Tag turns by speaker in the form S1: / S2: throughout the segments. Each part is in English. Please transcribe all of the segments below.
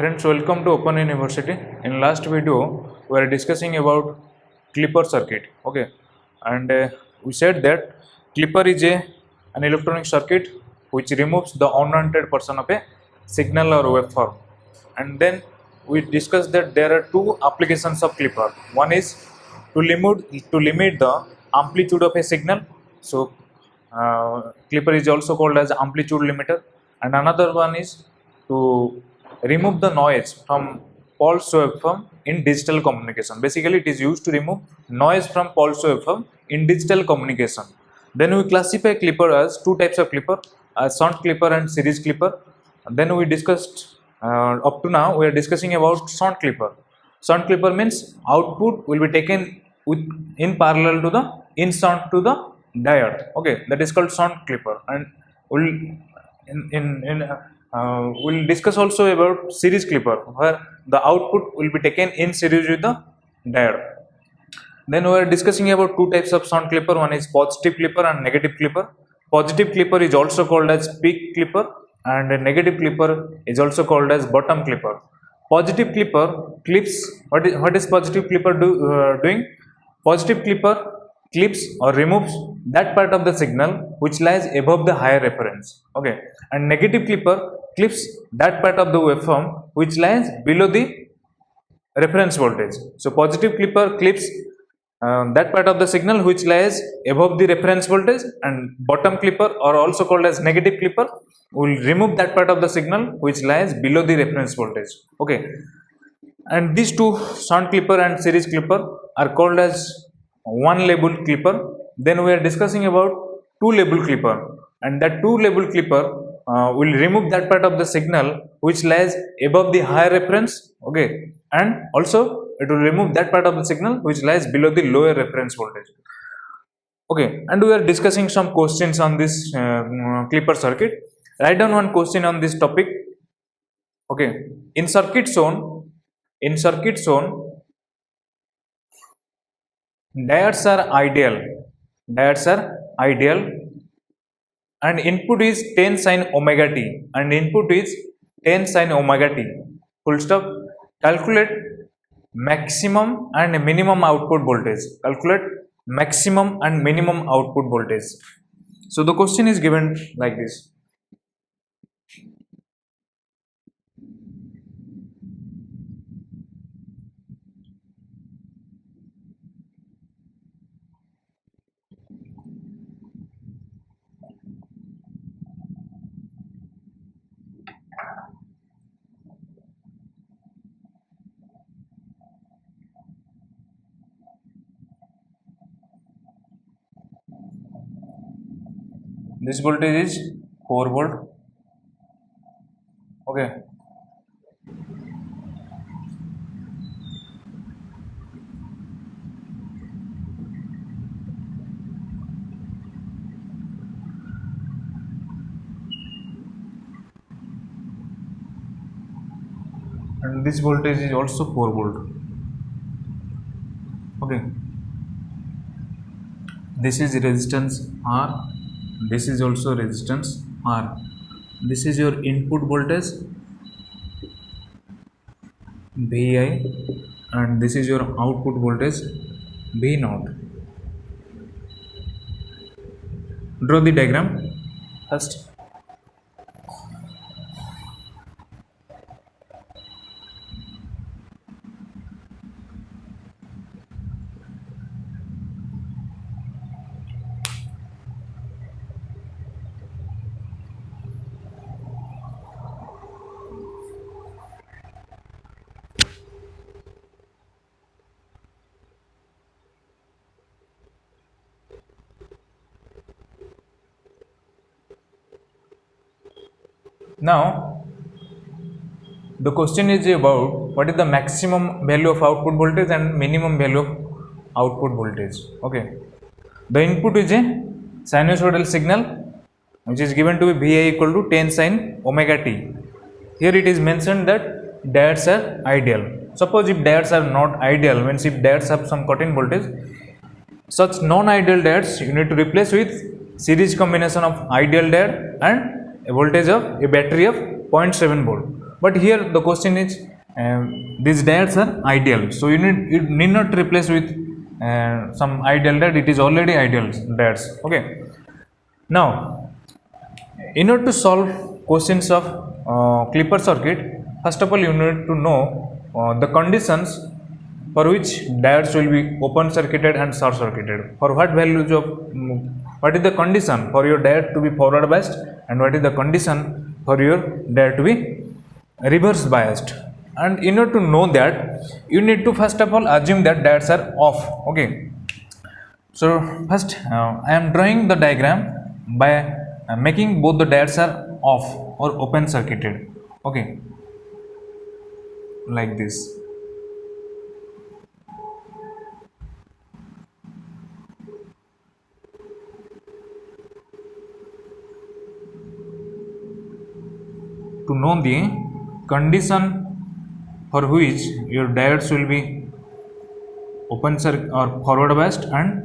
S1: Friends, welcome to Open University. In last video, we are discussing about clipper circuit. Okay, and we said that clipper is an electronic circuit which removes the unwanted portion of a signal or waveform. And then we discussed that there are two applications of clipper. One is to limit the amplitude of a signal. So clipper is also called as amplitude limiter, and another one is to remove the noise from pulse waveform in digital communication. Basically, it is used to remove noise from pulse waveform in digital communication. Then we classify clipper as two types of clipper, shunt clipper and series clipper. And then we discussed up to now we are discussing about shunt clipper. Shunt clipper means output will be taken in parallel to the in shunt to the diode. Okay, that is called shunt clipper, and we'll discuss also about series clipper where the output will be taken in series with the diode. Then we are discussing about two types of shunt clipper. One is positive clipper and negative clipper. Positive clipper is also called as peak clipper, and negative clipper is also called as bottom clipper. Positive clipper clips. What is positive clipper doing? Positive clipper clips or removes that part of the signal which lies above the higher reference. Okay, and negative clipper clips that part of the waveform which lies below the reference voltage. So positive clipper clips that part of the signal which lies above the reference voltage, and bottom clipper, or also called as negative clipper, will remove that part of the signal which lies below the reference voltage. Okay, and these two, shunt clipper and series clipper, are called as one label clipper. Then we are discussing about two label clipper, and that two label clipper will remove that part of the signal which lies above the higher reference. Okay, and also it will remove that part of the signal which lies below the lower reference voltage. Okay, and we are discussing some questions on this clipper circuit. Write down one question on this topic. Okay, in circuit zone, diodes are ideal, and input is 10 sin omega t, and input is 10 sin omega t. Full stop. Calculate maximum and minimum output voltage. Calculate maximum and minimum output voltage. So the question is given like this. This voltage is 4 volt. Okay. And this voltage is also 4 volt. Okay. This is resistance R. This is also resistance R. This is your input voltage Vi, and this is your output voltage V0. Draw the diagram first. Now the question is about what is the maximum value of output voltage and minimum value of output voltage. Okay, the input is a sinusoidal signal which is given to be Vi equal to 10 sin omega t. Here it is mentioned that diodes are ideal. Suppose if diodes are not ideal, means if diodes have some cut-in voltage, such non-ideal diodes you need to replace with series combination of ideal diode and a voltage of a battery of 0.7 volt. But here the question is, these diodes are ideal, so you need not replace with some ideal diode. It is already ideal diodes. Okay. Now, in order to solve questions of clipper circuit, first of all you need to know the conditions for which diodes will be open circuited and short circuited. For what values of what is the condition for your diode to be forward biased, and what is the condition for your diode to be reverse biased. And in order to know that, you need to first of all assume that diodes are off. Okay. So first I am drawing the diagram by making both the diodes are off or open circuited. Okay, like this. To know the condition for which your diodes will be open circuit or forward biased and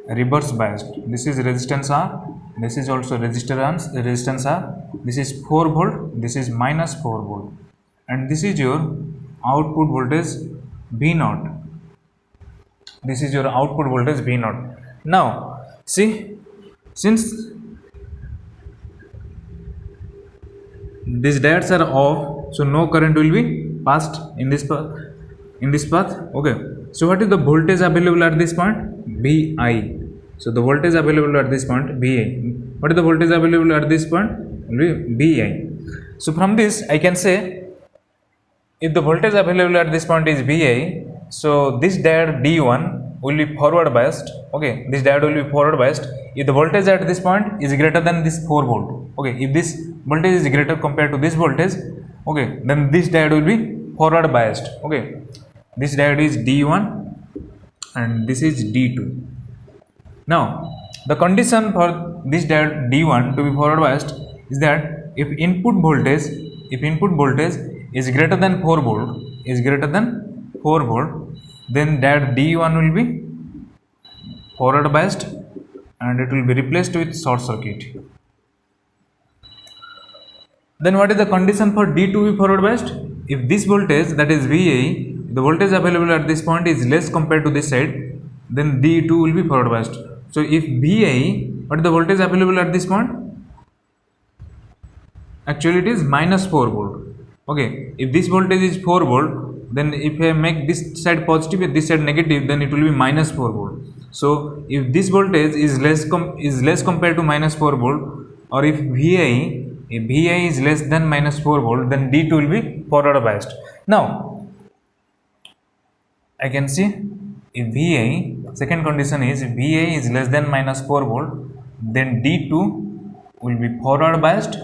S1: reverse biased. This is resistance R, this is also resistance R, this is 4 volt, this is minus 4 volt, and this is your output voltage V naught. This is your output voltage V naught. Now see, since these diodes are off, so no current will be passed in this path. Okay, so what is the voltage available at this point? Vi. So the voltage available at this point, Vi. What is the voltage available at this point? Will be Vi. So from this I can say, if the voltage available at this point is Vi, so this diode D1 will be forward biased. Okay, this diode will be forward biased if the voltage at this point is greater than this 4 volt. Okay, if this voltage is greater compared to this voltage, okay, then this diode will be forward biased. Okay, this diode is D1 and this is D2. Now the condition for this diode D1 to be forward biased is that if input voltage is greater than 4 volt, then diode D1 will be forward biased and it will be replaced with short circuit. Then what is the condition for D2 to be forward biased? If this voltage, that is VA, the voltage available at this point is less compared to this side, then D2 will be forward biased. So if VA, what is the voltage available at this point? Actually it is minus 4 volt. Okay, if this voltage is 4 volt, then if I make this side positive and this side negative, then it will be minus 4 volt. So if this voltage is less compared to minus 4 volt, or if VI is less than minus 4 volt, then D2 will be forward biased. Now I can see, if VI, second condition is if VI is less than minus 4 volt, then D2 will be forward biased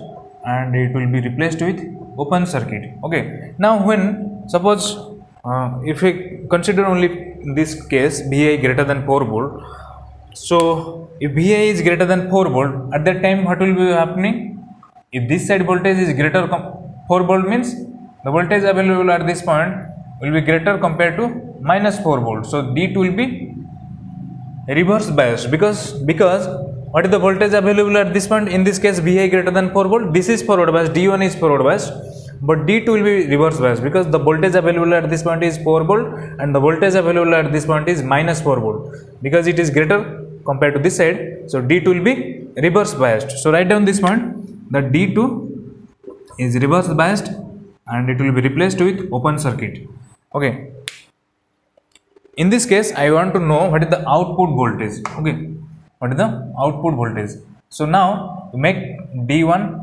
S1: and it will be replaced with open circuit. Okay, now when suppose if we consider only this case VI greater than 4 volt, so if VI is greater than 4 volt, at that time what will be happening? If this side voltage is greater 4 volt, means the voltage available at this point will be greater compared to minus 4 volt. So D2 will be reverse biased because what is the voltage available at this point? In this case Vi greater than 4 volt, this is forward biased, D1 is forward biased, but D2 will be reverse biased because the voltage available at this point is 4 volt and the voltage available at this point is minus 4 volt. Because it is greater compared to this side, so D2 will be reverse biased. So write down this point, that D2 is reverse biased and it will be replaced with open circuit. Okay, in this case I want to know what is the output voltage. Okay, what is the output voltage? So now to make D1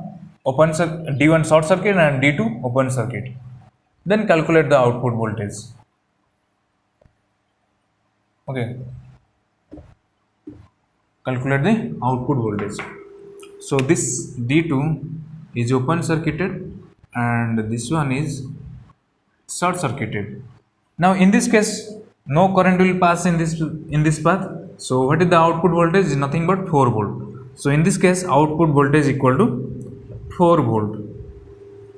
S1: short circuit and D2 open circuit, then calculate the output voltage. Okay, calculate the output voltage. So this D2 is open circuited and this one is short circuited. Now in this case no current will pass in this path, so what is the output voltage? Is nothing but 4 volt. So in this case output voltage equal to 4 volt.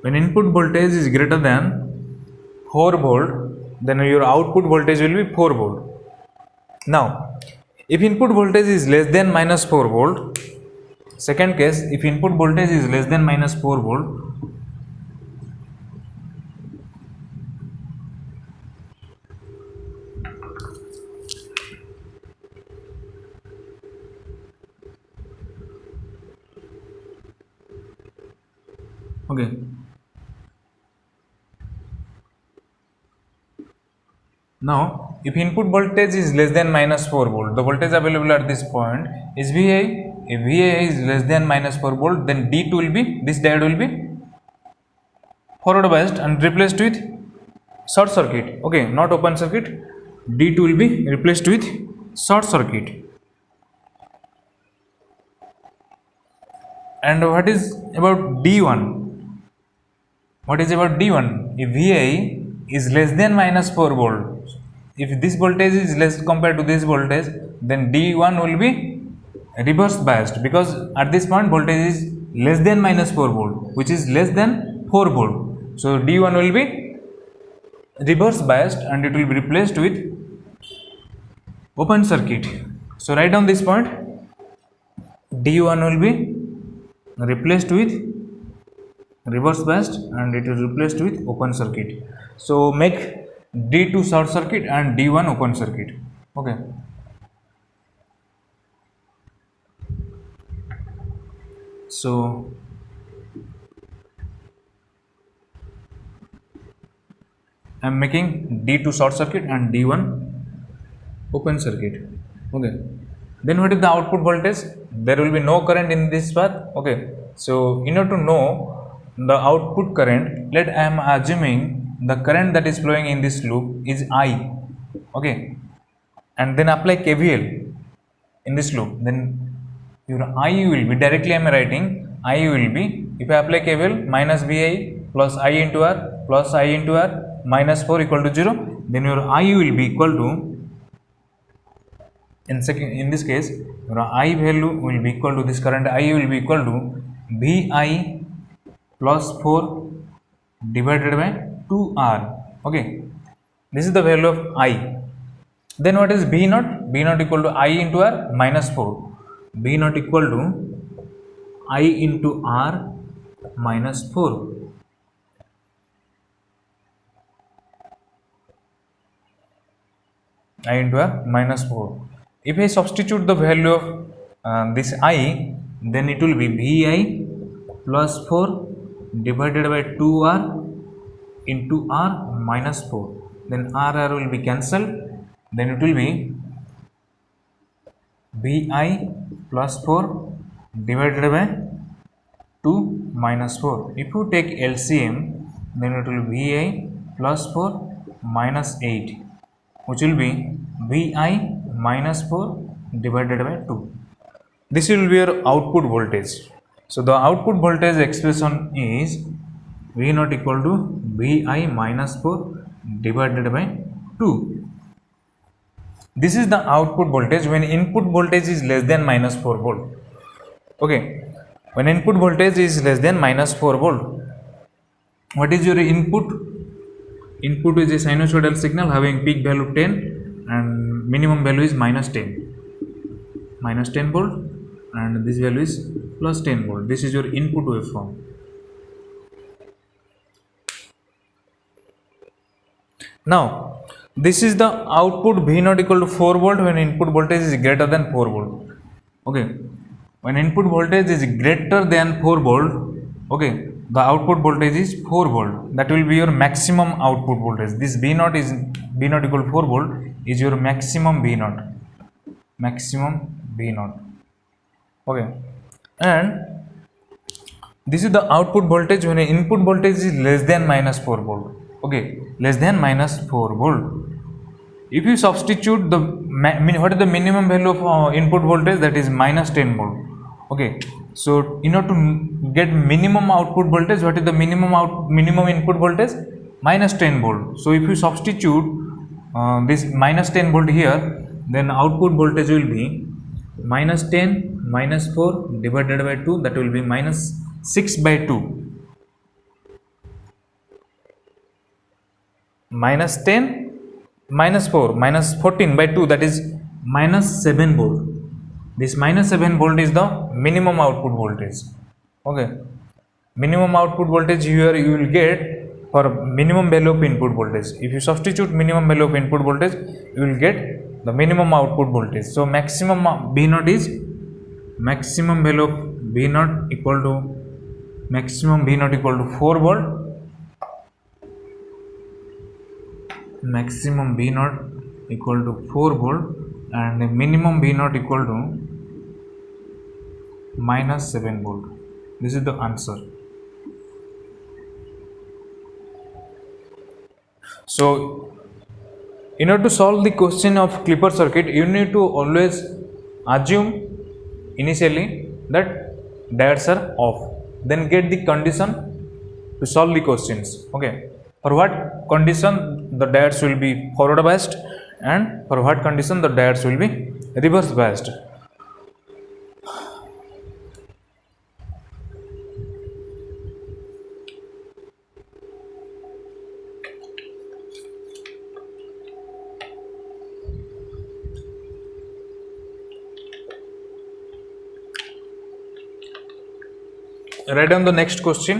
S1: When input voltage is greater than 4 volt, then your output voltage will be 4 volt. Now if input voltage is less than minus 4 volt, second case, if input voltage is less than minus 4 volt, Okay. Now, if input voltage is less than minus 4 volt, the voltage available at this point is VI. If VI is less than minus 4 volt, then D2 will be, this diode will be forward biased and replaced with short circuit. Okay, not open circuit. D2 will be replaced with short circuit. And what is about D1? What is about D1? If VI is less than minus 4 volt, if this voltage is less compared to this voltage, then D1 will be reverse biased, because at this point voltage is less than minus 4 volt, which is less than 4 volt. So D1 will be reverse biased and it will be replaced with open circuit. So write down this point, D1 will be replaced with reverse biased and it is replaced with open circuit. So make D2 short circuit and D1 open circuit. Okay. So I am making D2 short circuit and D1 open circuit. Okay. Then what is the output voltage? There will be no current in this path. Okay. So in order to know the output current, let I am assuming the current that is flowing in this loop is I. Okay. And then apply KVL in this loop. Then your I will be, directly I am writing, I will be, if I apply KVL, minus VI plus I into R plus I into R minus 4 equal to 0. Then your I will be equal to, in this case, your I value will be equal to, this current I will be equal to VI plus 4 divided by 2R. Okay, this is the value of I. Then what is B naught? B naught equal to I into R minus 4. B naught equal to I into R minus 4. I into R minus 4. If I substitute the value of this I, then it will be VI plus 4 divided by 2R into R minus 4. Then R will be cancelled. Then it will be VI plus 4 divided by 2 minus 4. If you take LCM, then it will be VI plus 4 minus 8, which will be VI minus 4 divided by 2. This will be your output voltage. So the output voltage expression is V naught equal to VI minus 4 divided by 2. This is the output voltage when input voltage is less than minus 4 volt. Okay, when input voltage is less than minus 4 volt, what is your input? Input is a sinusoidal signal having peak value 10 and minimum value is minus 10 volt, and this value is plus 10 volt. This is your input waveform. Now this is the output V naught equal to 4 volt when input voltage is greater than 4 volt. Okay, when input voltage is greater than 4 volt, okay, the output voltage is 4 volt. That will be your maximum output voltage. This V naught is V naught equal to 4 volt is your maximum V naught. Maximum V naught. Okay, and this is the output voltage when input voltage is less than minus 4 volt. Okay, less than minus 4 volt. If you substitute the what is the minimum value of input voltage, that is minus 10 volt. Okay, so in order to get minimum output voltage, what is the minimum input voltage? Minus 10 volt. So if you substitute this minus 10 volt here, then output voltage will be minus 10 minus 4 divided by 2, that will be minus 6 by 2. Minus 10 minus 4 minus 14 by 2, that is minus 7 volt. This minus 7 volt is the minimum output voltage. Okay, minimum output voltage here you will get for minimum value of input voltage. If you substitute minimum value of input voltage, you will get the minimum output voltage. So maximum V naught is maximum value of V naught equal to maximum V naught equal to 4 volt, maximum V naught equal to 4 volt, and minimum V naught equal to minus 7 volt. This is the answer. So in order to solve the question of clipper circuit, you need to always assume initially that diodes are off, then get the condition to solve the questions. Okay, for what condition the diodes will be forward biased, and for what condition the diodes will be reverse biased. Write down the next question.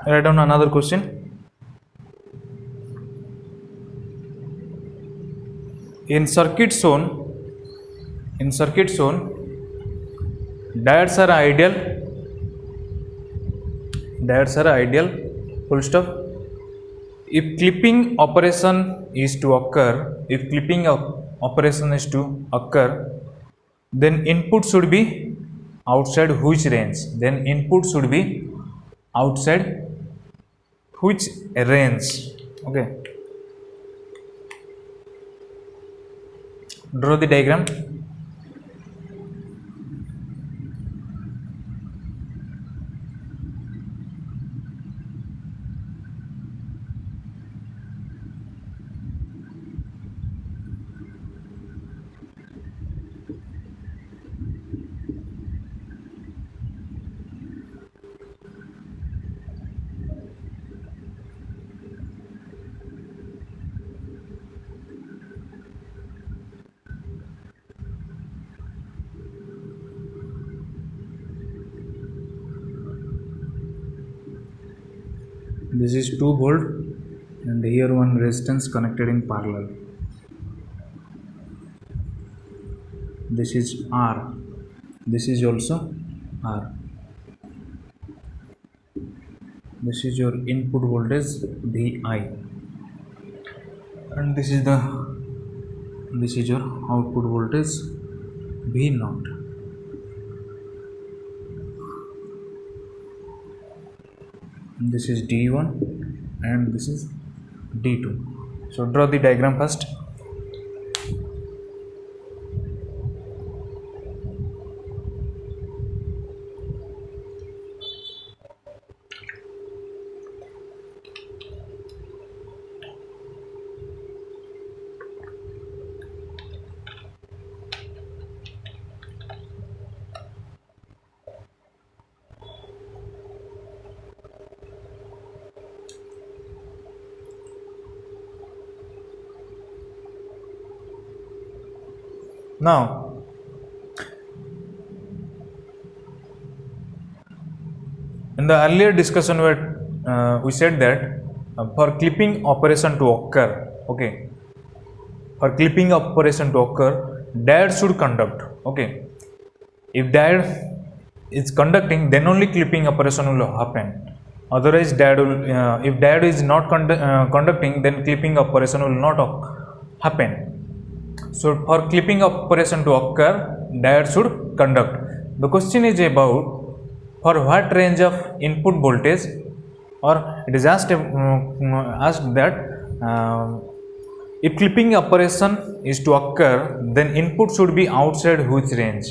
S1: Write down another question. In circuit zone, diodes are ideal. Diodes are ideal. Full stop. If clipping operation is to occur, then input should be outside which range? Then input should be outside which range? Okay. Draw the diagram. This is 2 volt, and here one resistance connected in parallel. This is R. This is also R. This is your input voltage VI, and this is your output voltage V naught. This is D1 and this is D2. So draw the diagram first. Now, in the earlier discussion where we said that for clipping operation to occur, okay, for clipping operation to occur, diode should conduct. Okay, if diode is conducting, then only clipping operation will happen. Otherwise, if diode is not conducting, then clipping operation will not happen. So for clipping operation to occur, diode should conduct. The question is about for what range of input voltage, or it is asked that if clipping operation is to occur, then input should be outside which range.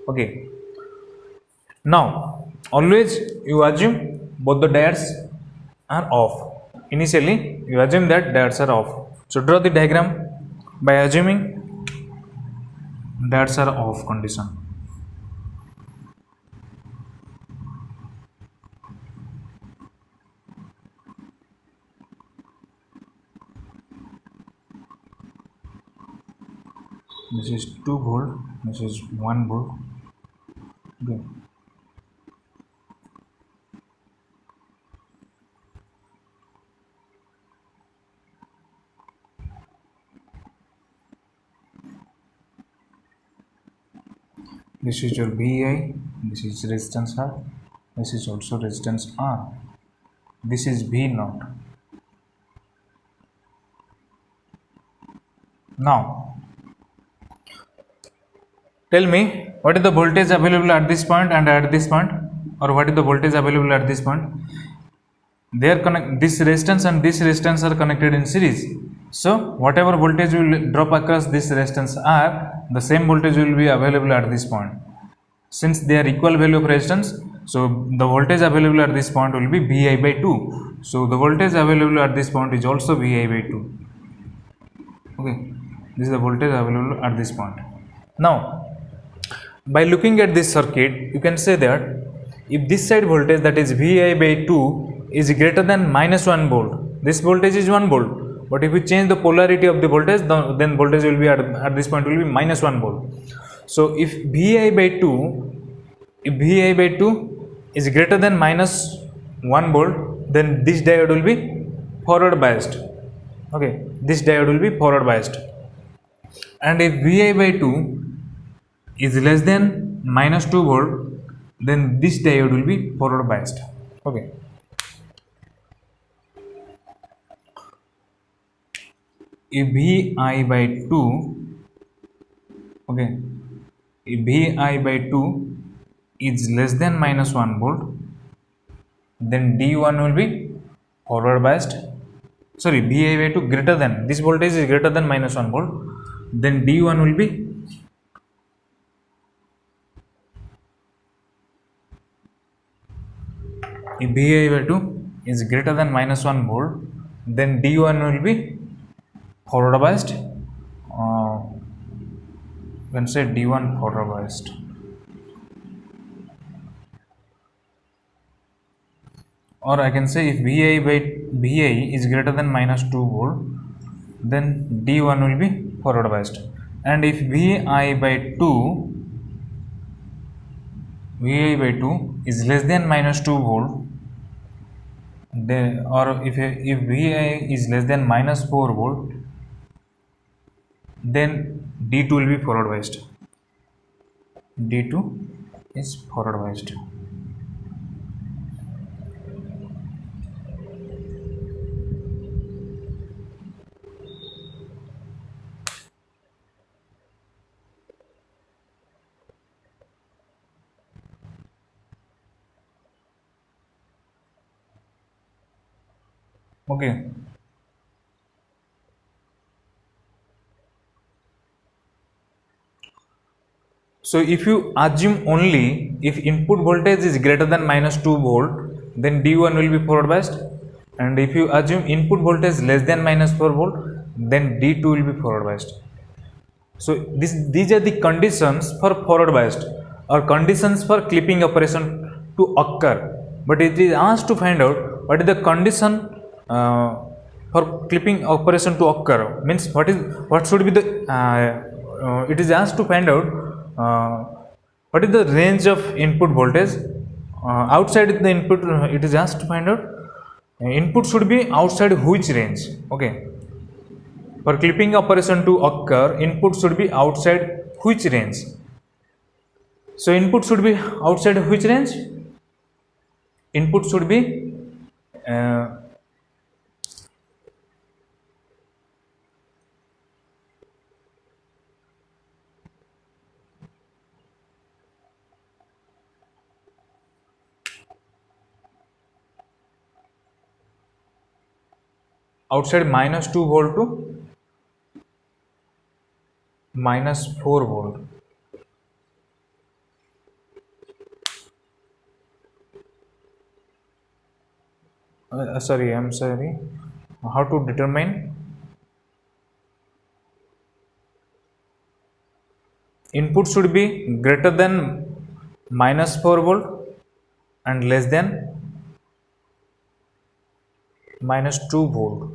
S1: Okay, now always you assume both the diodes are off. Initially you assume that diodes are off, so draw the diagram by assuming diodes are off condition. This is 2 volt, this is 1 volt. Okay. This is your VI, this is resistance R, this is also resistance R, this is V naught. Now tell me what is the voltage available at this point and at this point, or what is the voltage available at this point. They are connect, this resistance and this resistance are connected in series, so whatever voltage will drop across this resistance R, the same voltage will be available at this point. Since they are equal value of resistance, so the voltage available at this point will be Vi by 2. So the voltage available at this point is also Vi by 2. Okay, this is the voltage available at this point. Now, by looking at this circuit, you can say that if this side voltage, that is Vi by 2, is greater than minus 1 volt, this voltage is 1 volt. But if we change the polarity of the voltage, then voltage will be at this point will be minus 1 volt. So if Vi by 2 is greater than minus 1 volt, then this diode will be forward biased. Okay, this diode will be forward biased. And if Vi by 2 is less than minus 2 volt, then this diode will be forward biased. Okay. If Vi by 2, okay, if Vi by 2 is less than minus 1 volt, then D1 will be forward biased. Sorry, Vi by 2 greater than, this voltage is greater than minus 1 volt, then D1 will be if Vi by 2 is greater than minus 1 volt, then D1 will be forward biased. You can say D1 forward biased. Or I can say if Vi is greater than minus 2 volt, then D1 will be forward biased. And if Vi by 2 is less than minus 2 volt, then, or if Vi is less than minus 4 volt, then D2 will be forward biased. D2 is forward biased. Okay. So if you assume only if input voltage is greater than minus 2 volt, then D1 will be forward biased, and if you assume input voltage less than minus 4 volt, then D2 will be forward biased. So these are the conditions for forward biased, or conditions for clipping operation to occur. But it is asked to find out what is the condition for clipping operation to occur. Means what should be the it is asked to find out what is the range of input voltage outside the input. It is asked to find out input should be outside which range. Okay, for clipping operation to occur, input should be outside which range. So input should be outside which range? Input should be outside minus 2 volt to minus 4 volt. Sorry, I'm sorry. How to determine input should be greater than minus 4 volt and less than minus 2 volt.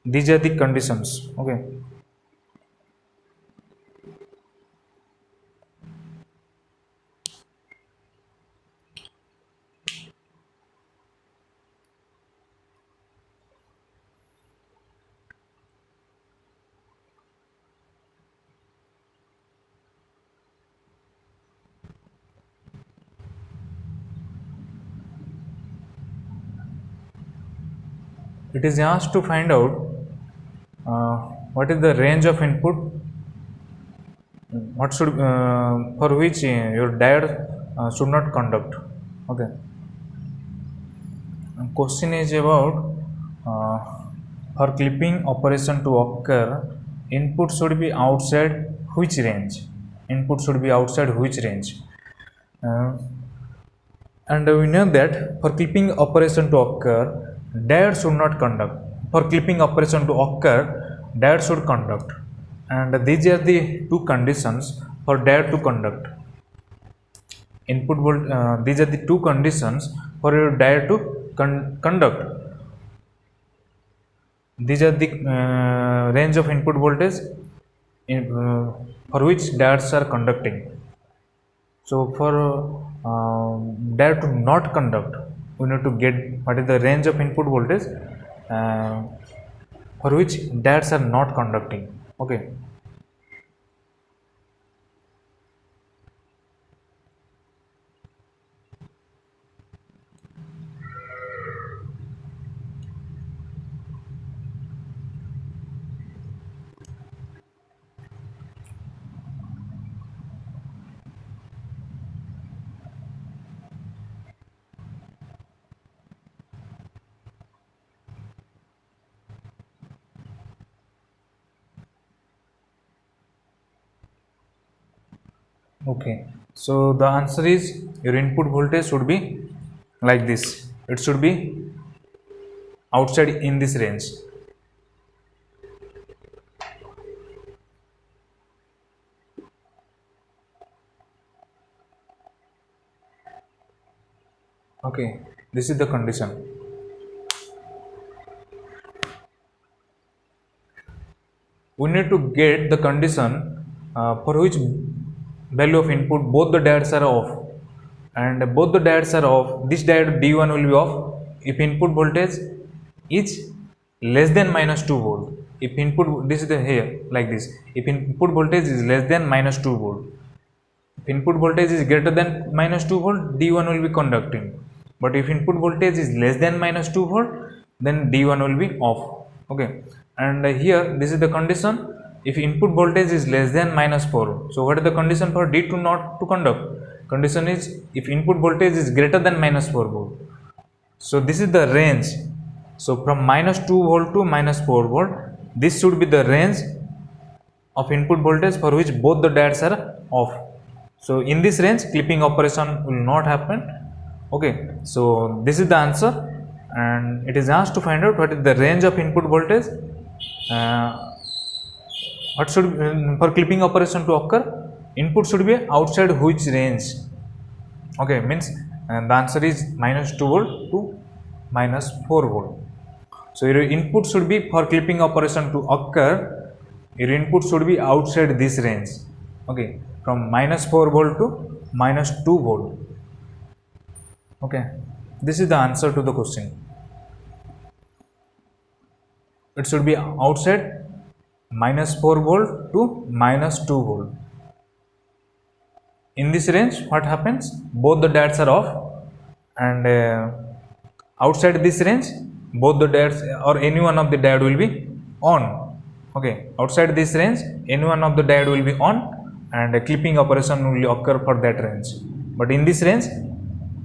S1: These are the conditions. Okay. It is asked to find out what is the range of input, what should for which your diode should not conduct. Okay. Question is about for clipping operation to occur, input should be outside which range? Input should be outside which range? And we know that for clipping operation to occur, diode should not conduct. For clipping operation to occur, diode should conduct. And these are the two conditions for diode to conduct. Input volt. These are the two conditions for your diode to conduct. These are the range of input voltage for which diodes are conducting. So for diode to not conduct, we need to get what is the range of input voltage for which diodes are not conducting. Okay. Okay, so the answer is your input voltage should be like this. It should be outside in this range. Okay, this is the condition. We need to get the condition for which value of input both the diodes are off, and both the diodes are off. This diode D1 will be off if input voltage is less than minus 2 volt. If input, this is the here like this, if input voltage is less than minus 2 volt, if input voltage is greater than minus 2 volt, D1 will be conducting. But if input voltage is less than minus 2 volt, then D1 will be off. Okay, and here this is the condition. If input voltage is less than minus 4, so what is the condition for D2 not to conduct? Condition is if input voltage is greater than minus 4 volt. So this is the range. So from minus 2 volt to minus 4 volt, this should be the range of input voltage for which both the diodes are off. So in this range, clipping operation will not happen. Okay, so this is the answer, and it is asked to find out what is the range of input voltage. What should for clipping operation to occur, input should be outside which range? Okay, means the answer is minus 2 volt to minus 4 volt. So your input should be, for clipping operation to occur, your input should be outside this range. Okay, from minus 4 volt to minus 2 volt. Okay, this is the answer to the question. It should be outside minus 4 volt to minus 2 volt. In this range, what happens? Both the diodes are off, and outside this range, both the diodes or any one of the diode will be on. Okay, outside this range, any one of the diode will be on, and a clipping operation will occur for that range. But in this range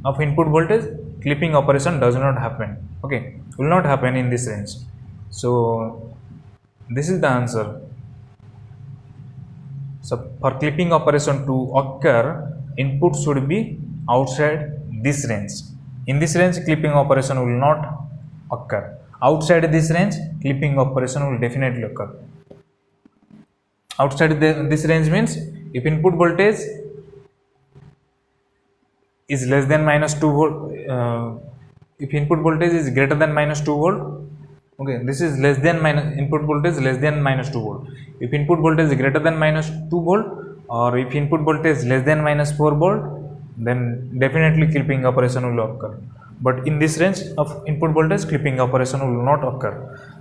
S1: of input voltage, clipping operation does not happen. Okay, will not happen in this range. So this is the answer. So for clipping operation to occur, input should be outside this range. In this range, clipping operation will not occur. Outside this range, clipping operation will definitely occur. Outside this range means if input voltage is less than minus 2 volt, if input voltage is greater than minus 2 volt, okay, this is less than minus input voltage less than minus 2 volt. If input voltage is greater than minus 2 volt, or if input voltage less than minus 4 volt, then definitely clipping operation will occur. But in this range of input voltage, clipping operation will not occur.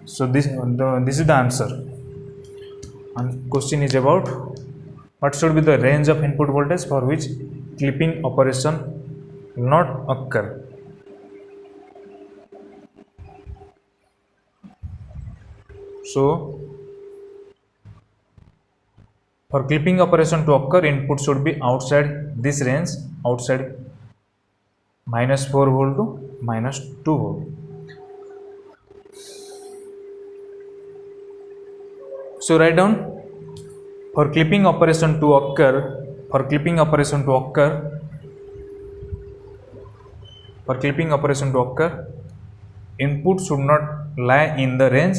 S1: So this is the answer. And question is about what should be the range of input voltage for which clipping operation will not occur. So for clipping operation to occur, input should be outside this range, outside minus 4 volt to minus 2 volt. So write down, for clipping operation to occur, input should not lie in the range.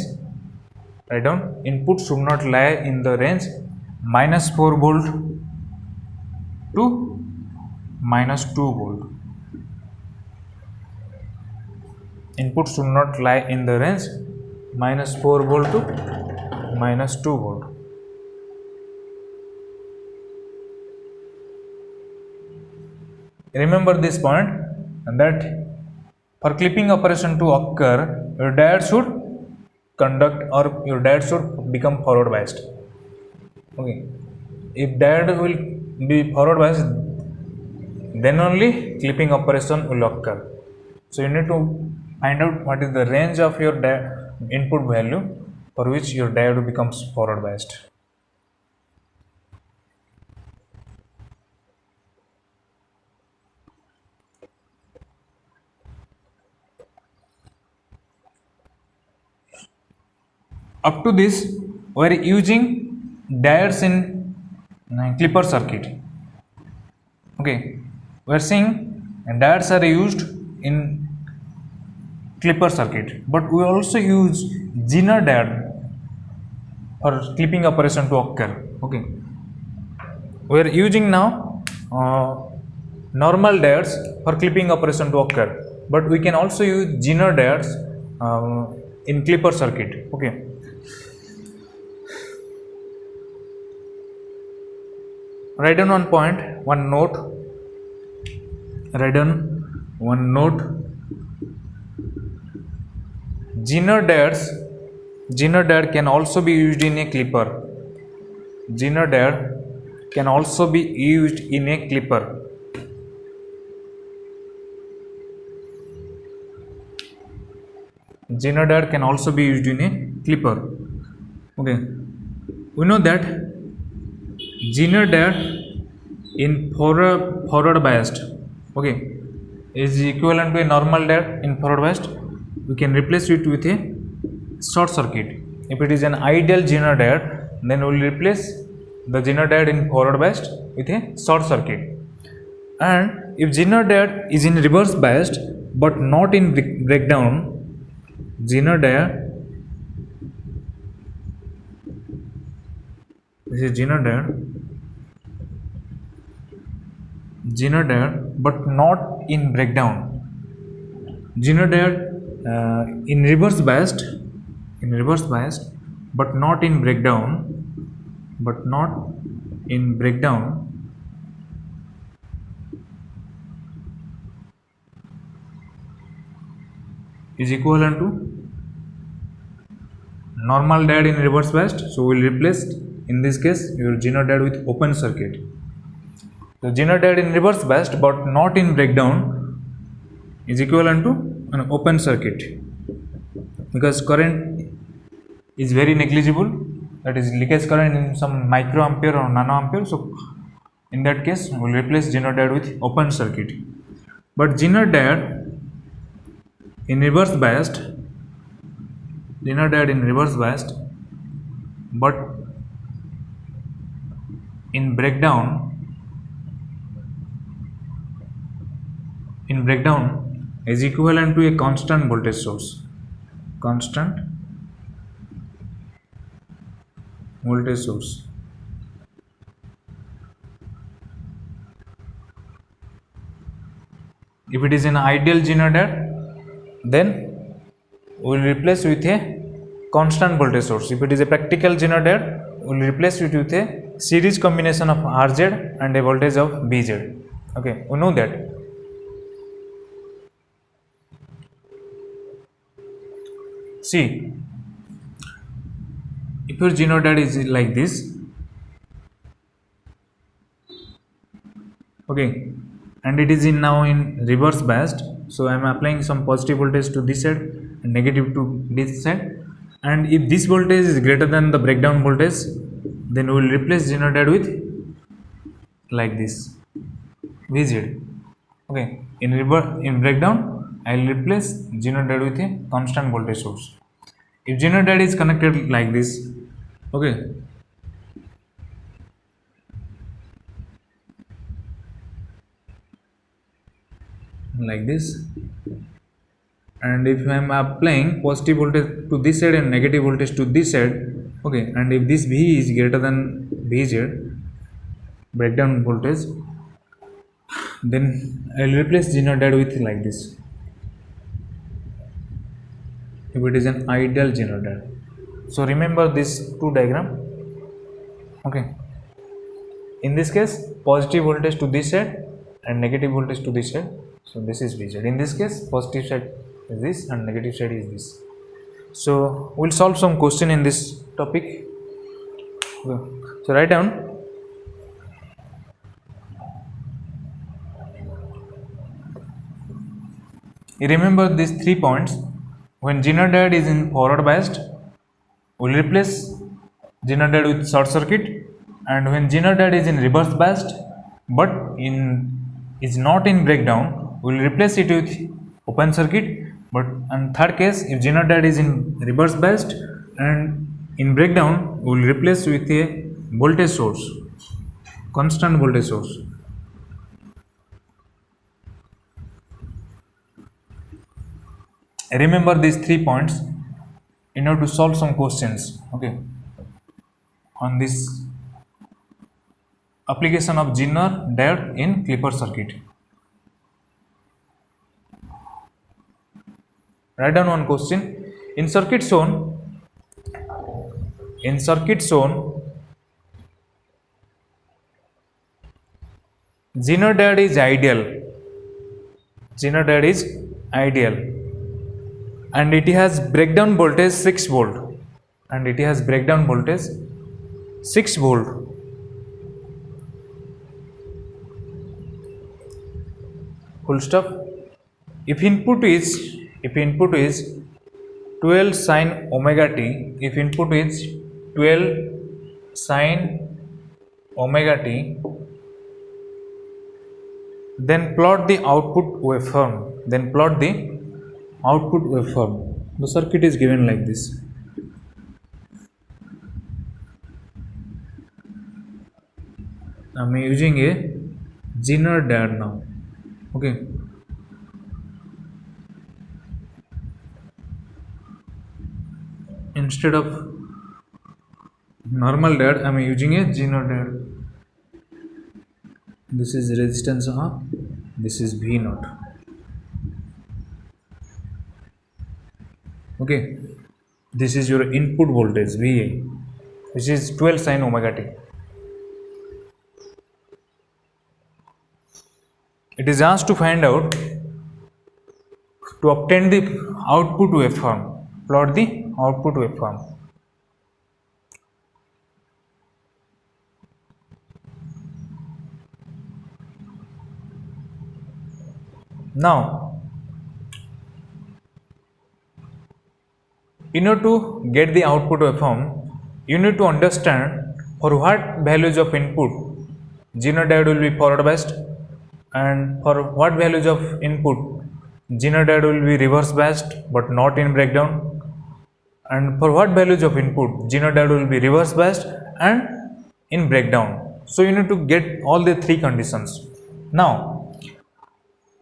S1: Write down, input should not lie in the range minus 4 volt to minus 2 volt. Input should not lie in the range minus 4 volt to minus 2 volt. Remember this point, that for clipping operation to occur, your diode should conduct, or your diode should become forward biased. Okay, if diode will be forward biased, then only clipping operation will occur. So you need to find out what is the range of your input value for which your diode becomes forward biased. Up to this, we are using diodes in clipper circuit. Okay, we are seeing diodes are used in clipper circuit, but we also use Zener diode for clipping operation to occur. Okay, we are using now normal diodes for clipping operation to occur, but we can also use Zener diodes in clipper circuit. Okay, write down one point, one note. Write down one note. Zener diode can also be used in a clipper. Zener diode can also be used in a clipper. Zener diode can also be used in a clipper. Okay, we know that Zener diode in forward biased, okay, is equivalent to a normal diode in forward biased. We can replace it with a short circuit. If it is an ideal Zener diode, then we will replace the Zener diode in forward biased with a short circuit. And if Zener diode is in reverse biased but not in breakdown, Zener diode, this is Zener diode but not in breakdown. Zener diode in reverse biased but not in breakdown, is equivalent to normal diode in reverse biased. So we will replace in this case your Zener diode with open circuit. The Zener diode in reverse biased but not in breakdown is equivalent to an open circuit, because current is very negligible, that is leakage current in some microampere or nanoampere. So in that case we will replace Zener diode with open circuit. But Zener diode in reverse biased Zener diode in reverse biased, but in breakdown is equivalent to a constant voltage source. Constant voltage source. If it is an ideal Zener diode, then we will replace with a constant voltage source. If it is a practical Zener diode, we will replace it with a series combination of RZ and a voltage of BZ. Okay, we know that. See, if your Zener diode is like this, okay, and it is in now in reverse biased, so I am applying some positive voltage to this side and negative to this side, and if this voltage is greater than the breakdown voltage, then we will replace Zener diode with like this VZ. Okay, in breakdown I will replace Zener diode with a constant voltage source. If Zener diode is connected like this, okay, like this, and if I am applying positive voltage to this side and negative voltage to this side, okay, and if this V is greater than VZ breakdown voltage, then I will replace Zener diode with like this, if it is an ideal Zener diode. So remember this two diagram. Okay, in this case positive voltage to this side and negative voltage to this side, so this is VZ. In this case positive side is this and negative side is this. So we'll solve some question in this topic. So write down, you remember these 3 points. When Zener diode is in forward biased, we'll replace Zener diode with short circuit, and when Zener diode is in reverse biased but is not in breakdown, we'll replace it with open circuit. But in third case, if Zener diode is in reverse biased and in breakdown, we'll replace with a voltage source, constant voltage source. Remember these 3 points in order to solve some questions, okay, on this application of Zener diode in Clipper circuit. Write down one question. In circuit shown, Zener diode is ideal. Zener diode is ideal, and it has breakdown voltage 6 volt, and it has breakdown voltage 6 volt. Full stop. If input is 12 sin omega t, if input is 12 sin omega t, then plot the output waveform. The circuit is given like this. I am using a Zener diode now. Okay. Instead of normal diode, I am using a Zener diode. This is resistance R, this is V naught. Okay, this is your input voltage VA, which is 12 sin omega t. It is asked to find out, to obtain the output waveform, plot the output waveform. Now, in order to get the output waveform, you need to understand for what values of input Zener diode will be forward biased, and for what values of input Zener diode will be reverse biased but not in breakdown, And for what values of input, Zener diode will be reverse biased and in breakdown. So you need to get all the three conditions. Now,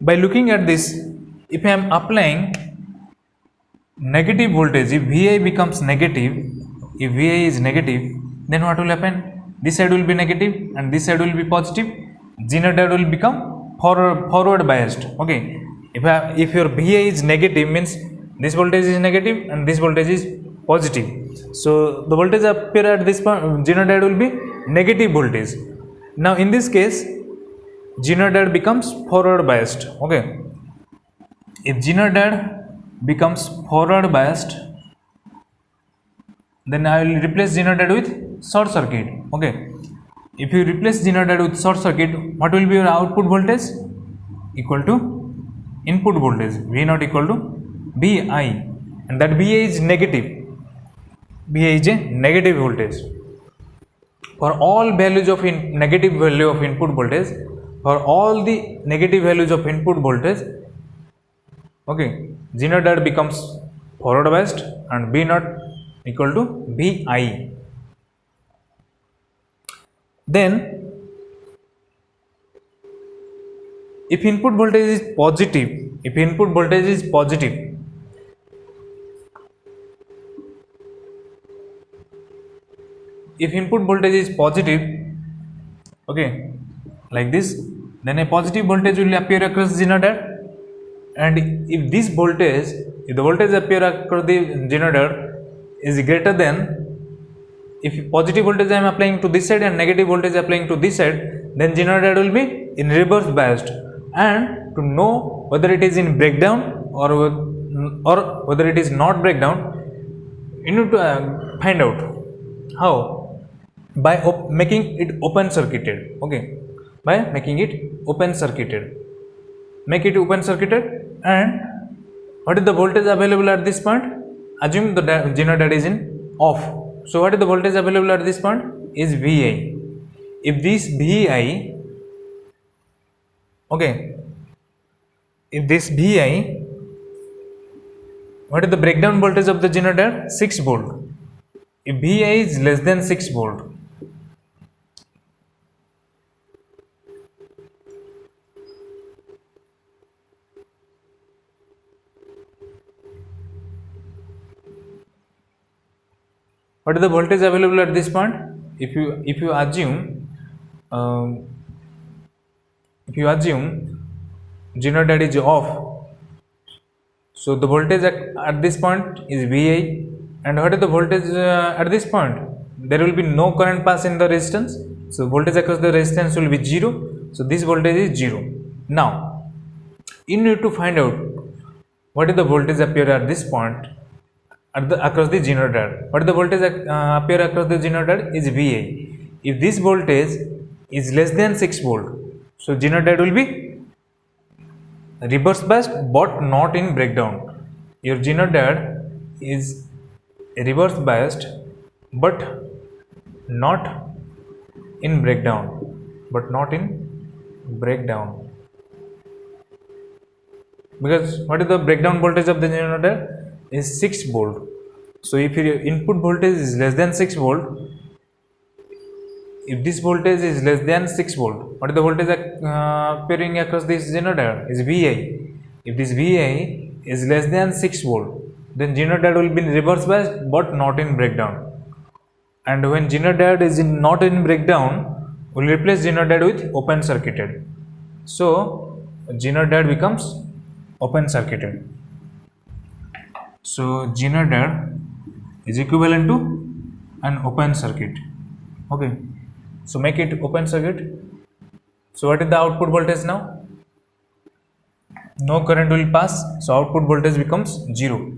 S1: by looking at this, if I am applying negative voltage, if Vi becomes negative, if Vi is negative, then what will happen? This side will be negative and this side will be positive. Zener diode will become forward biased. Okay, if your Vi is negative, means this voltage is negative and this voltage is positive. So the voltage appear at this point, Zener diode will be negative voltage. Now in this case, Zener diode becomes forward biased. Okay, if Zener diode becomes forward biased, then I will replace Zener diode with short circuit. Okay, if you replace Zener diode with short circuit, what will be your output voltage? Equal to input voltage, V naught equal to Vi, and that Vi is negative. Vi is a negative voltage. For all values of negative value of input voltage, for all the negative values of input voltage, okay, Zener diode becomes forward biased and V naught equal to Vi. Then if input voltage is positive, if input voltage is positive, if input voltage is positive, okay, like this, then a positive voltage will appear across Zener diode. And if this voltage, if the voltage appear across the Zener diode is greater than, if positive voltage I am applying to this side and negative voltage applying to this side, then Zener diode will be in reverse biased. And to know whether it is in breakdown or whether it is not breakdown, you need to find out how, by making it open circuited. Okay, by making it open circuited, make it open circuited. And what is the voltage available at this point? Assume the Zener diode is in off. So what is the voltage available at this point? Is Vi. If this Vi, okay, if this Vi, what is the breakdown voltage of the Zener diode? 6 volt. If Vi is less than 6 volt, what is the voltage available at this point? If you assume Zener diode is off, so the voltage at this point is Vi. And what is the voltage at this point? There will be no current pass in the resistance, so voltage across the resistance will be 0. So this voltage is 0. Now you need to find out what is the voltage appear at this point across the Zener diode. What is the voltage appear across the Zener diode? Is Vi. If this voltage is less than 6 volt, so Zener diode will be reverse biased but not in breakdown. Your Zener diode is reverse biased but not in breakdown, because what is the breakdown voltage of the Zener diode? Is 6 volt. So if your input voltage is less than 6 volt, if this voltage is less than 6 volt, what is the voltage appearing across this Zener diode? Is Vi. If this Vi is less than 6 volt, then Zener diode will be in reverse biased but not in breakdown. And when Zener diode is not in breakdown, we will replace Zener diode with open circuited. So Zener diode becomes open circuited. So Zener diode is equivalent to an open circuit. Okay, so make it open circuit. So what is the output voltage now? No current will pass, so output voltage becomes 0.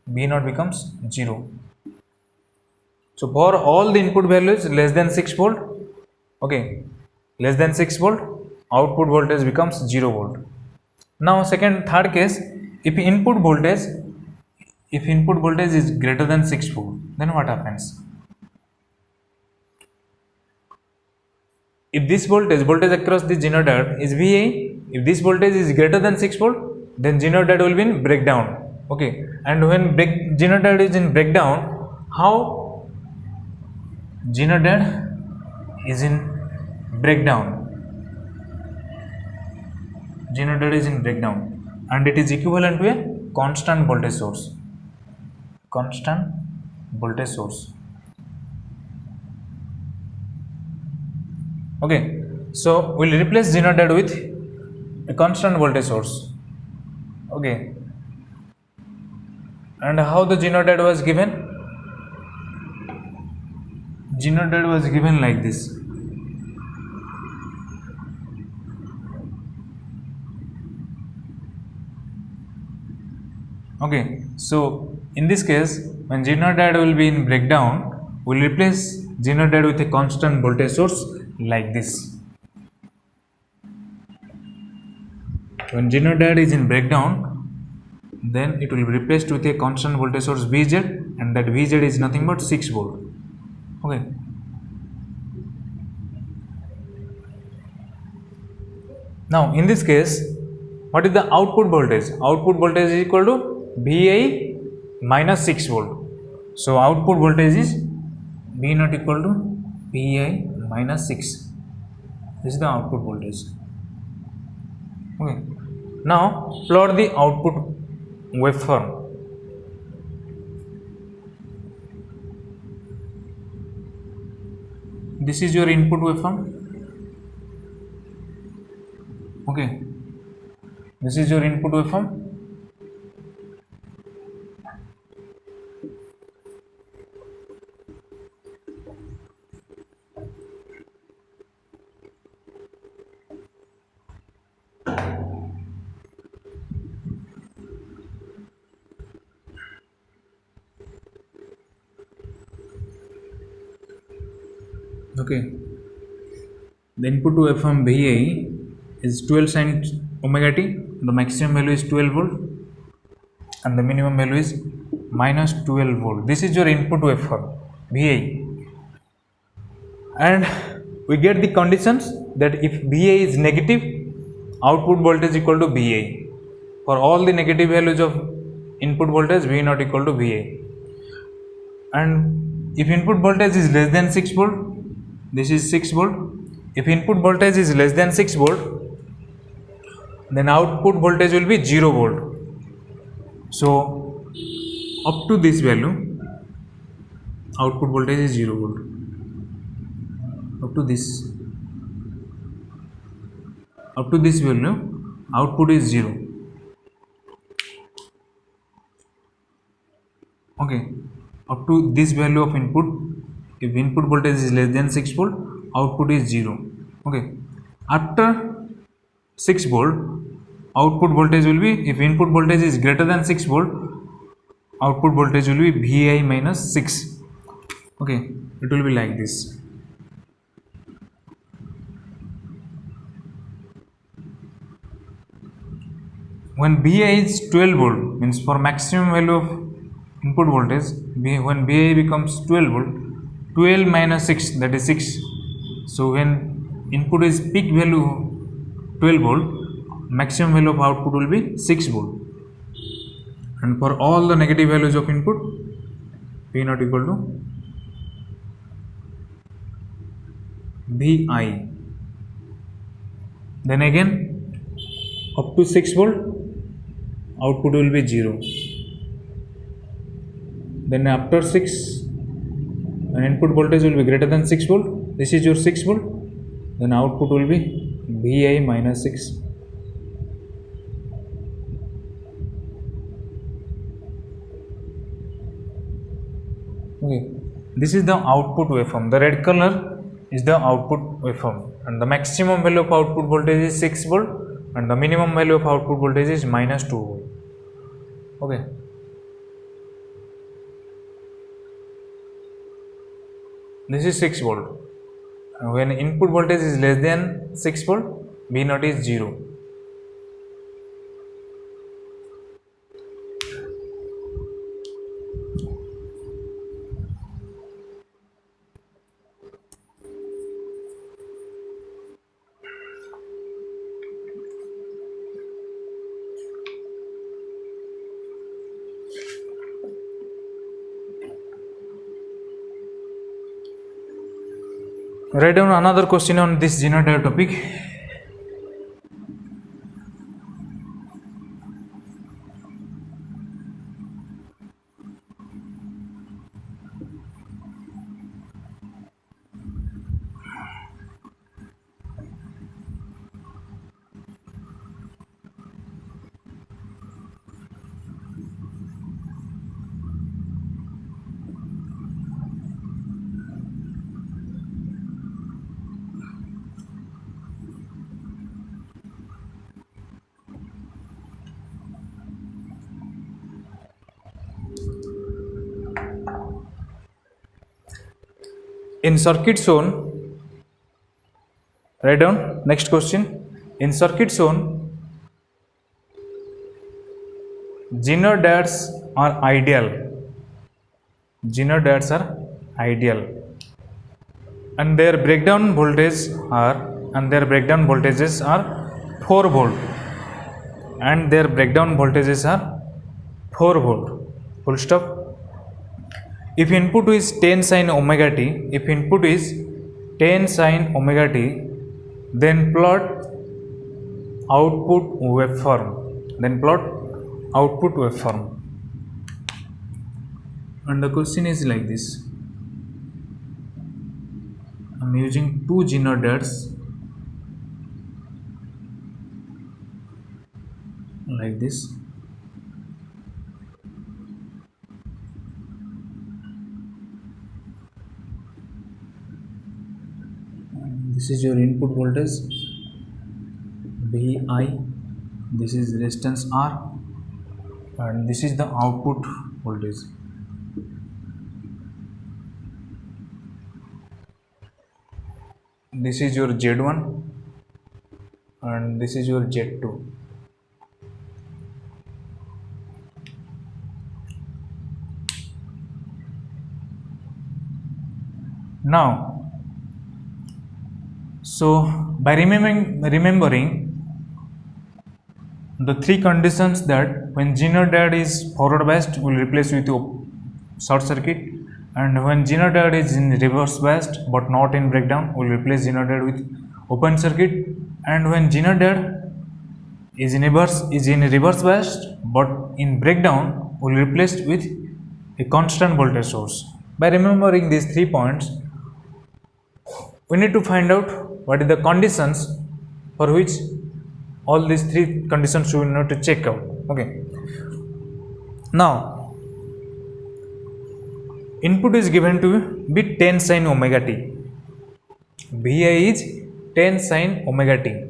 S1: V naught becomes 0. So for all the input values less than 6 volt, okay, less than 6 volt, output voltage becomes 0 volt. Now third case, if input voltage is greater than 6 volt, then what happens? If this voltage across the Zener diode is Vi, if this voltage is greater than 6 volt, then Zener diode will be in breakdown. Okay, and when genodiode is in breakdown, how genodiode is in breakdown? Genodiode is in breakdown, and it is equivalent to a constant voltage source. Constant voltage source. Okay, so we'll replace genodiode with a constant voltage source. Okay, and how the genodiode was given? Genodiode was given like this. Okay, so in this case, when genodiode will be in breakdown, we'll replace genodiode with a constant voltage source like this. When genodiode is in breakdown, then it will be replaced with a constant voltage source Vz, and that Vz is nothing but 6 volt. Okay. Now in this case, what is the output voltage? Output voltage is equal to Vi minus 6 volt. So output voltage is V not equal to Vi minus 6. This is the output voltage. Okay. Now plot the output waveform. This is your input waveform. Okay, this is your input waveform. Okay, the input waveform Vi is 12 sin omega t. The maximum value is 12 volt and the minimum value is minus 12 volt. This is your input waveform Vi, and we get the conditions that if Vi is negative, output voltage equal to Vi. For all the negative values of input voltage, V not equal to Vi. And if input voltage is less than 6 volt, this is 6 volt. If input voltage is less than 6 volt, then output voltage will be 0 volt. So up to this value, output voltage is 0 volt. Up to this value, output is 0. Okay, up to this value of input, if input voltage is less than 6 volt, output is 0. Okay, after 6 volt, output voltage will be, if input voltage is greater than 6 volt, output voltage will be Vi minus 6. Okay, it will be like this. When Vi is 12 volt, means for maximum value of input voltage, when Vi becomes 12 volt, 12 minus 6, that is 6. So when input is peak value 12 volt, maximum value of output will be 6 volt. And for all the negative values of input, V not equal to Vi. Then again, up to 6 volt, output will be 0. Then after 6, an input voltage will be greater than 6 volt. This is your 6 volt. Then output will be Vi minus 6. Okay, this is the output waveform. The red color is the output waveform, and the maximum value of output voltage is 6 volt, and the minimum value of output voltage is minus 2 volt. Okay. This is 6 volt. When input voltage is less than 6 volt, V naught is 0. Write down another question on this Zener diode topic. In circuit shown, write down next question. In circuit shown, Zener diodes are ideal. Zener diodes are ideal, and their breakdown voltages are 4 volt, and their breakdown voltages are 4 volt. Full stop. If input is 10 sin omega t, then plot output waveform. And the question is like this. I'm using 2 Zener diodes like this. This is your input voltage Vi, this is resistance R, and this is the output voltage. This is your Z1 and this is your Z2. Now, so by remembering the 3 conditions, that when Zener diode is forward biased, will replace with short circuit, and when Zener diode is in reverse biased but not in breakdown, will replace Zener diode with open circuit, and when Zener diode is in reverse biased but in breakdown, will replace with a constant voltage source. By remembering these 3 points, we need to find out what is the conditions for which all these 3 conditions we need to check out. Okay. Now, input is given to be 10 sin omega t. Vi is 10 sin omega t.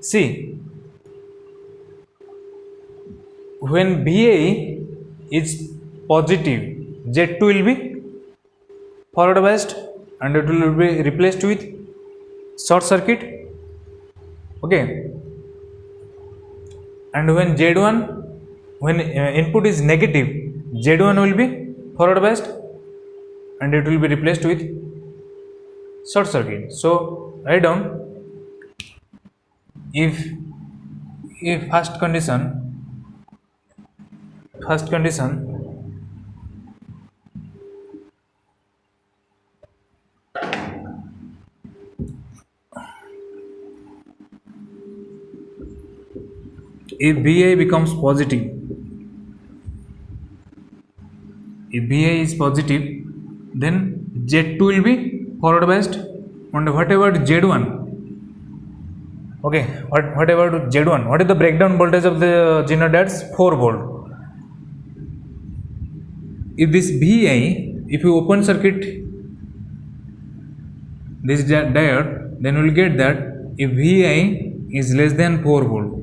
S1: See, when Vi is positive, Z2 will be forward biased and it will be replaced with short circuit. Okay. And when Z1, when input is negative, Z1 will be forward biased and it will be replaced with short circuit. So write down, if first condition if Vi becomes positive, if Vi is positive, then Z2 will be forward biased, and what about Z1? Okay, what about Z1? What is the breakdown voltage of the Zener diodes? 4 volt. If this Vi, if you open circuit this diode, then we will get that if Vi is less than 4 volt,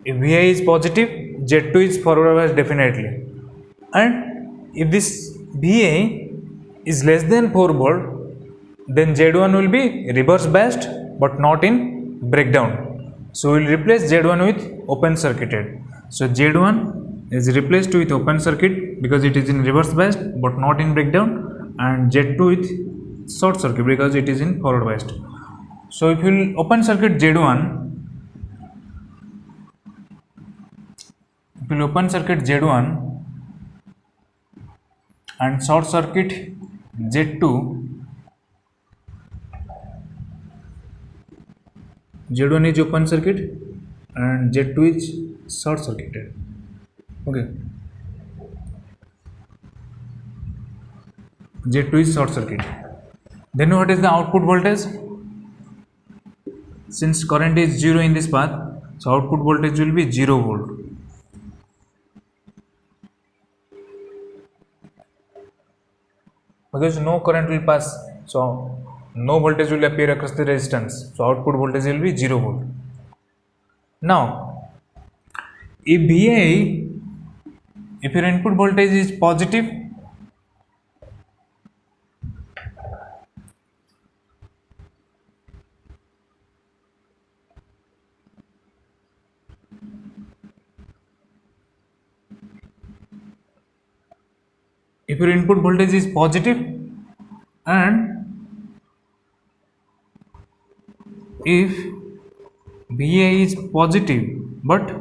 S1: if Vi is positive, Z2 is forward biased definitely, and if this Vi is less than 4 volt, then Z1 will be reverse biased but not in breakdown. So we will replace Z1 with open circuited. So Z1 is replaced with open circuit because it is in reverse biased but not in breakdown, and Z2 with short circuit because it is in forward biased. So if you will open circuit Z1, and short circuit Z2, Z1 is open circuit and Z2 is short circuited. Okay, Z2 is short circuit. Then what is the output voltage? Since current is 0 in this path, so output voltage will be 0 volt. Because no current will pass, so no voltage will appear across the resistance, so output voltage will be 0 volt. Now, if VA, if your input voltage is positive, if your input voltage is positive and if VA is positive, but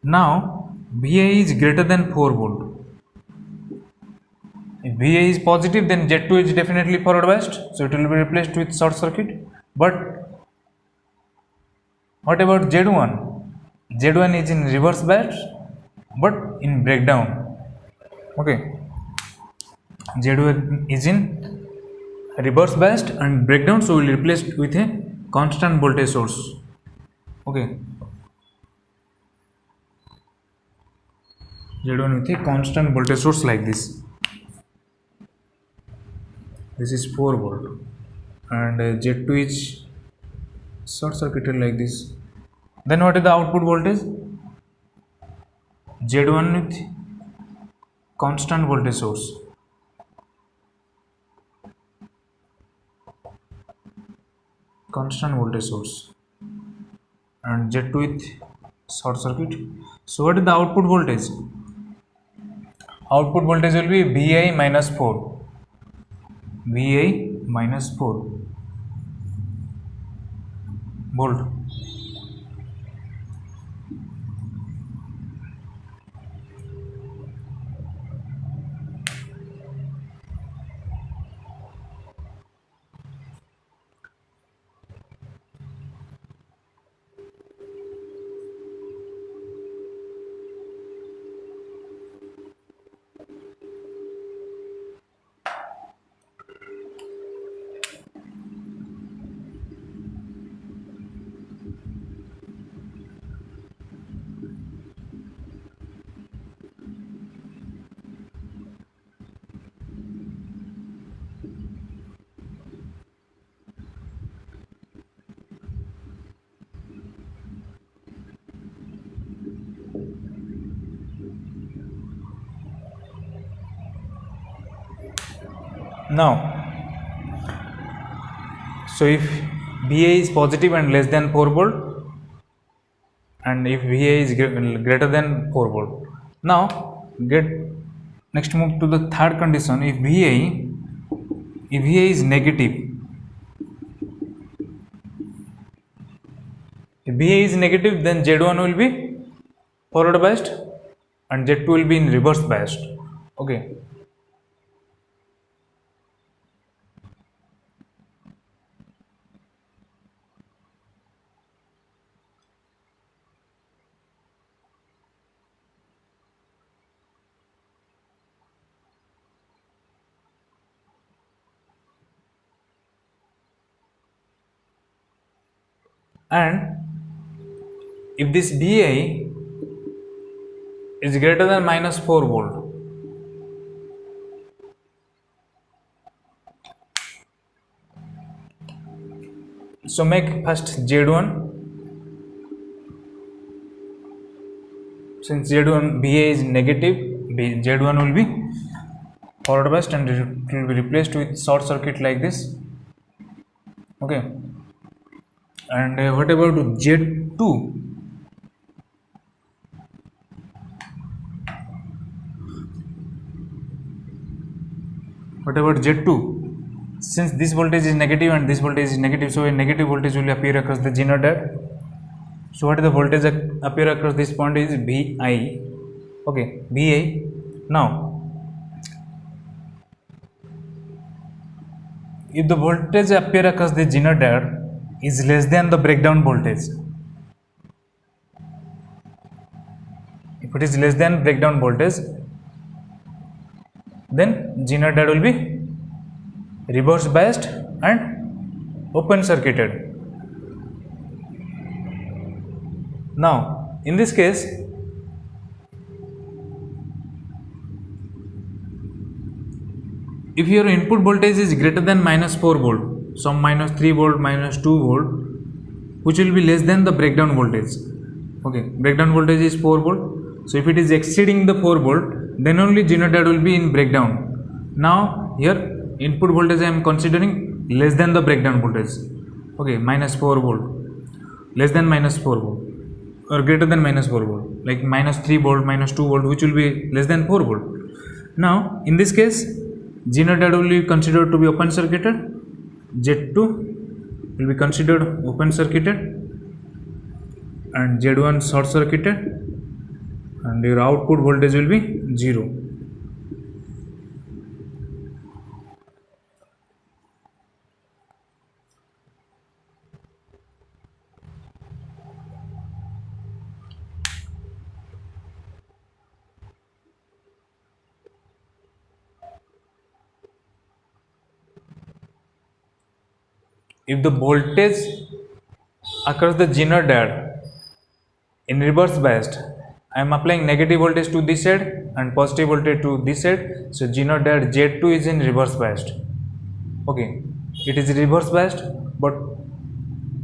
S1: now VA is greater than 4 volt. If VA is positive, then Z2 is definitely forward biased, so it will be replaced with short circuit. But what about Z1? Z1 is in reverse bias, but in breakdown. Okay, Z1 is in reverse biased and breakdown, so we will replace it with a constant voltage source. Okay, Z1 with a constant voltage source like this. This is 4 volt and Z2 is short circuited like this. Then what is the output voltage? Z1 with constant voltage source. Constant voltage source and Z2 with short circuit. So what is the output voltage? Output voltage will be VI minus 4. VI minus 4 volt. Now, so if VA is positive and less than 4 volt, and if VA is greater than 4 volt, now next move to the third condition. If VA is negative, if VA is negative, then Z1 will be forward biased and Z2 will be in reverse biased. Okay. And if this VA is greater than minus 4 volt, so make first Z1, since Z1 VA is negative, Z1 will be forward biased and it will be replaced with short circuit like this. Okay, and what about Z2? What about Z2? Since this voltage is negative and this voltage is negative, so a negative voltage will appear across the Zener diode. So what is the voltage that appear across this point is VI. Okay, VI. Now, if the voltage appear across the zener diode is less than the breakdown voltage, if it is less than breakdown voltage, then zener diode will be reverse biased and open circuited. Now in this case, if your input voltage is greater than minus 4 volt, some minus 3 volt, minus 2 volt, which will be less than the breakdown voltage. Okay, breakdown voltage is 4 volt. So if it is exceeding the 4 volt, then only zener diode will be in breakdown. Now here input voltage I am considering less than the breakdown voltage. Okay, minus 4 volt, less than minus 4 volt, or greater than minus 4 volt, like minus 3 volt, minus 2 volt, which will be less than 4 volt. Now in this case, zener diode will be considered to be open circuited, Z2 will be considered open circuited, and Z1 short circuited, and your output voltage will be 0. If the voltage across the zener diode in reverse biased, I am applying negative voltage to this side and positive voltage to this side, so zener diode Z2 is in reverse biased. Okay, it is reverse biased, but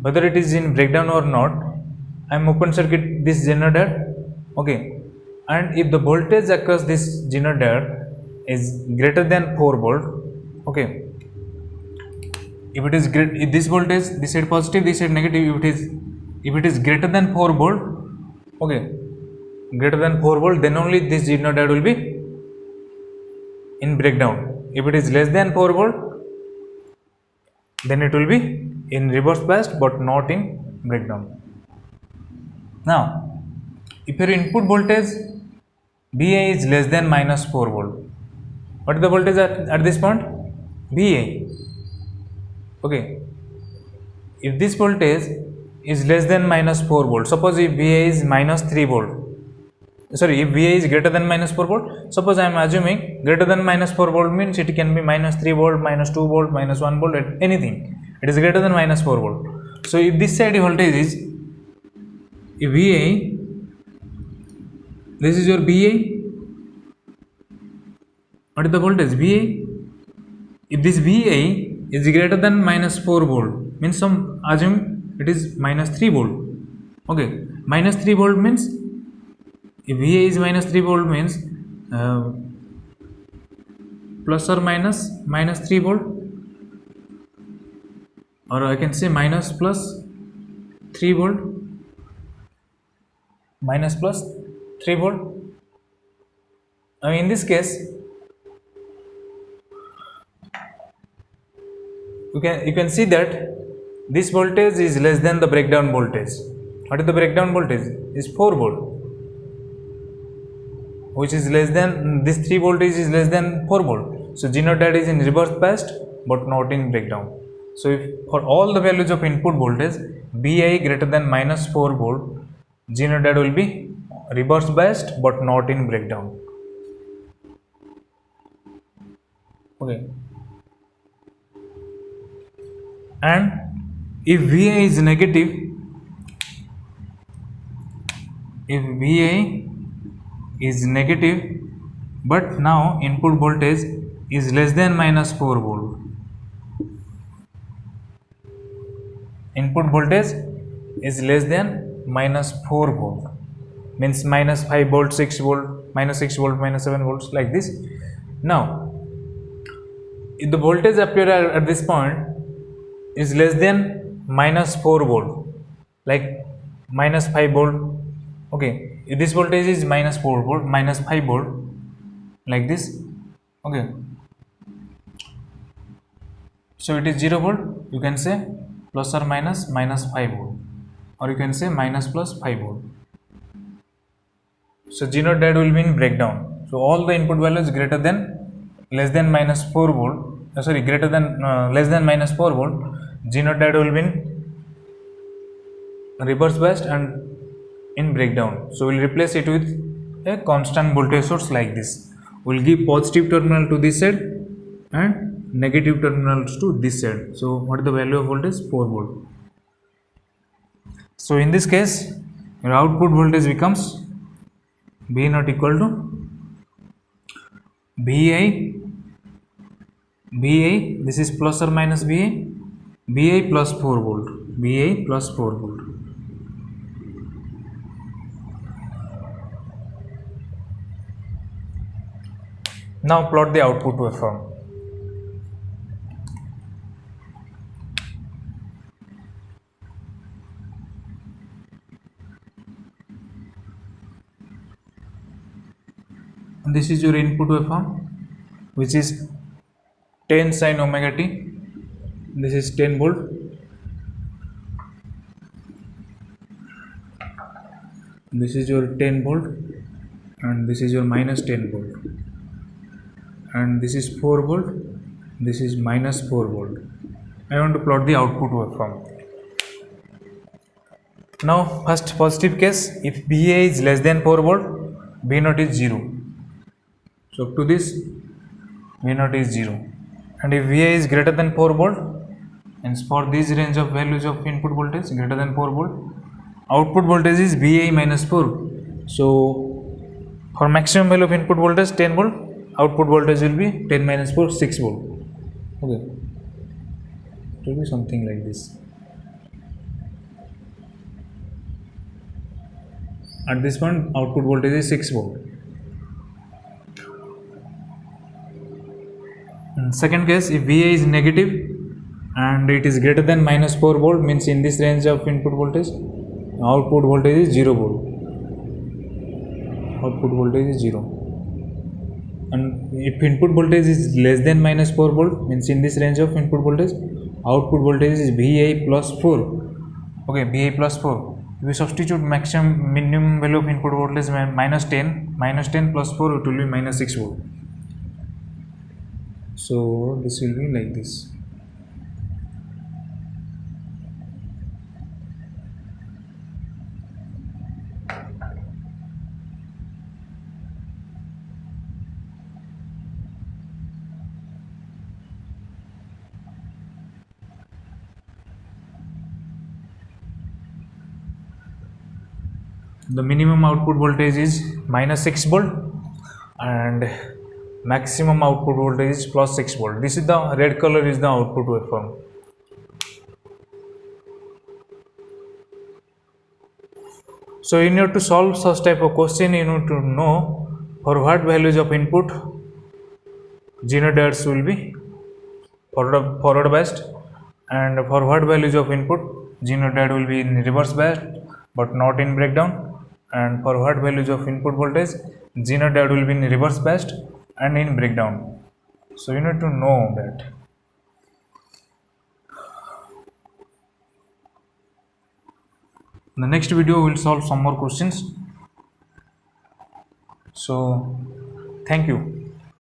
S1: whether it is in breakdown or not, I am open circuit this zener diode. Okay, and if the voltage across this zener diode is greater than 4 volt, okay, if it is great, if this voltage, this side positive, this side negative, if it is greater than 4 volt, okay, greater than 4 volt, then only this zener diode will be in breakdown. If it is less than 4 volt, then it will be in reverse biased but not in breakdown. Now if your input voltage VA is less than minus 4 volt, what is the voltage at this point? VA. Okay, if this voltage is less than minus 4 volt, suppose if VA is minus 3 volt, sorry, if VA is greater than minus 4 volt, suppose I am assuming greater than minus 4 volt means it can be minus 3 volt, minus 2 volt, minus 1 volt, anything, it is greater than minus 4 volt. So if this side voltage is, if VA, this is your VA, what is the voltage? VA. If this VA is greater than minus 4 volt, means some assume it is minus 3 volt. Okay, minus 3 volt means, if VA is minus 3 volt means plus or minus 3 volt, or I can say minus plus 3 volt, minus plus 3 volt. I mean in this case, you can see that this voltage is less than the breakdown voltage. What is the breakdown voltage? Is 4 volt, which is less than, this 3 voltage is less than 4 volt. So zener diode is in reverse biased but not in breakdown. So if for all the values of input voltage VI greater than minus 4 volt, zener diode will be reverse biased but not in breakdown. Okay, and if VA is negative, if VA is negative but now input voltage is less than minus 4 volt, input voltage is less than minus 4 volt, means minus 5 volt, 6 volt, minus 6 volt, minus 7 volts, like this. Now if the voltage appear at this point is less than minus 4 volt, like minus 5 volt, okay, if this voltage is minus 4 volt, minus 5 volt, like this, okay, so it is 0 volt, you can say plus or minus 5 volt, or you can say minus plus 5 volt. So zener diode will be in breakdown. So all the input values greater than, less than minus 4 volt, greater than less than minus 4 volt, G0 diode will be in reverse biased and in breakdown. So we'll replace it with a constant voltage source like this. We'll give positive terminal to this side and negative terminals to this side. So what is the value of voltage? 4 volt. So in this case your output voltage becomes V naught equal to VI, this is plus or minus VI plus 4 volt, VI plus 4 volt. Now plot the output waveform. This is your input waveform, which is 10 sin omega t. This is 10 volt. This is your 10 volt, and this is your minus 10 volt, and this is 4 volt. This is minus 4 volt. I want to plot the output waveform. Now first positive case, if VA is less than 4 volt, V naught is 0. So up to this V naught is 0, and if VA is greater than 4 volt, and for this range of values of input voltage greater than 4 volt, output voltage is VA minus 4. So for maximum value of input voltage 10 volt, output voltage will be 10 minus 4, 6 volt. Okay, it will be something like this. At this point output voltage is 6 volt. In second case, if VA is negative and it is greater than minus 4 volt, means in this range of input voltage, output voltage is 0 volt. Output voltage is 0. And if input voltage is less than minus 4 volt, means in this range of input voltage, output voltage is VA plus 4. Okay, VA plus 4. If we substitute maximum minimum value of input voltage minus 10 plus 4, it will be minus 6 volt. So this will be like this. The minimum output voltage is minus 6 volt and maximum output voltage is plus 6 volt. This is the red color is the output waveform. So in order to solve such type of question, you need to know for what values of input G0 diodes will be forward biased, and for what values of input G0 diode will be in reverse biased but not in breakdown, and for what values of input voltage G0 diode will be in reverse biased and in breakdown. So you need to know that. In the next video we will solve some more questions. So thank you.